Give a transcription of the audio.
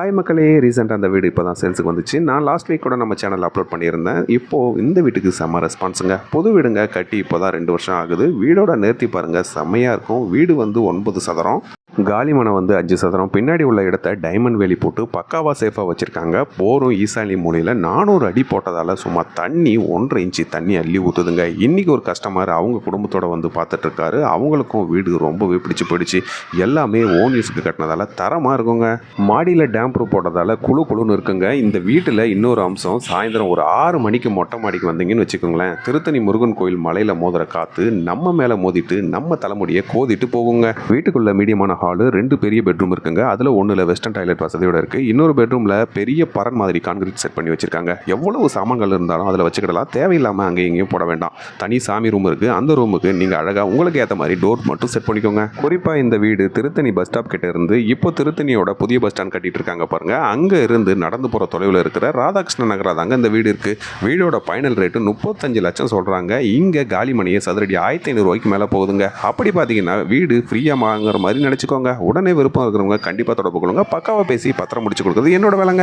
Hi மக்களே, ரீசெண்டாக அந்த வீடு இப்போ தான் சேல்ஸுக்கு வந்துச்சு. நான் லாஸ்ட் வீக் கூட நம்ம சேனலில் அப்லோட் பண்ணியிருந்தேன். இப்போது இந்த வீட்டுக்கு செம்ம ரெஸ்பான்ஸுங்க. புது வீடுங்க, கட்டி இப்போ தான் 2 வருஷம் ஆகுது. வீடோட நேர்த்தி பாருங்கள், செம்மையாக இருக்கும். வீடு வந்து 9 சதுரம், காலிமனை வந்து 5 சதுரம். பின்னாடி உள்ள இடத்த டைமண்ட் வேலி போட்டு பக்காவாக சேஃபாக வச்சுருக்காங்க. போரும் ஈசானி மூலையில் 400 அடி போட்டதால் சும்மா தண்ணி 1.5 இன்ச்சு தண்ணி அள்ளி ஊற்றுதுங்க. இன்றைக்கி ஒரு கஸ்டமர் அவங்க குடும்பத்தோடு வந்து பார்த்துட்ருக்காரு. அவங்களுக்கும் வீடு ரொம்பவே பிடிச்சி போயிடுச்சு. எல்லாமே ஓன் யூஸ்க்கு கட்டினதால் தரமாக இருக்குங்க. மாடியில் டேம் ப்ரூஃப் போட்டதால் குழுன்னு இருக்குங்க. இந்த வீட்டில் இன்னொரு அம்சம், சாயந்தரம் ஒரு 6 மணிக்கு மொட்டை மாடிக்கு வந்தீங்கன்னு வச்சுக்கோங்களேன், திருத்தணி முருகன் கோயில் மலையில் மோதுற காற்று நம்ம மேலே மோதிட்டு நம்ம தலைமுடியை கோதிட்டு போகுங்க. வீட்டுக்குள்ள மீடியமான ஹாலு, 2 பெரிய பெட்ரூம் இருக்குங்க. அதில் ஒன்றில் வெஸ்டர்ன் டாய்லெட் வசதியோட இருக்குது. இன்னொரு பெட்ரூமில் பெரிய பரன் மாதிரி கான்கிரீட் செட் பண்ணி வச்சுருக்காங்க. எவ்வளவு சாமான்கள் இருந்தாலும் அதில் வச்சுக்கிடலாம். தேவையில்லாமல் அங்கே இங்கேயும் போட வேண்டாம். தனி சாமி ரூம் இருக்குது. அந்த ரூமுக்கு நீங்கள் அழகாக உங்களுக்கு ஏற்ற மாதிரி டோர் மட்டும் செட் பண்ணிக்கோங்க. குறிப்பாக இந்த வீடு திருத்தணி பஸ் ஸ்டாப் கிட்ட இருந்து இப்போ திருத்தணியோட புதிய பஸ் ஸ்டாண்ட் கட்டிட்டு இருக்காங்க பாருங்க. அங்கே இருந்து நடந்து போகிற தொலைவில் இருக்கிற ராதாகிருஷ்ண நகரா தாங்க இந்த வீடு இருக்குது. வீடோட ஃபைனல் ரேட்டு 35 லட்சம் சொல்கிறாங்க. இங்கே காலிமணியை சதுரடி 1500 ரூபாய்க்கு மேலே போகுதுங்க. அப்படி பார்த்தீங்கன்னா வீடு ஃப்ரீயாக வாங்குற மாதிரி நினச்சிக்கோங்க. உடனே விருப்பம் இருக்கிறவங்க கண்டிப்பாக தொடர்பு கொள்ளுங்க. பக்காவாக பேசி பத்திரம் முடிச்சு கொடுக்குறது என்னோட வேலைங்க.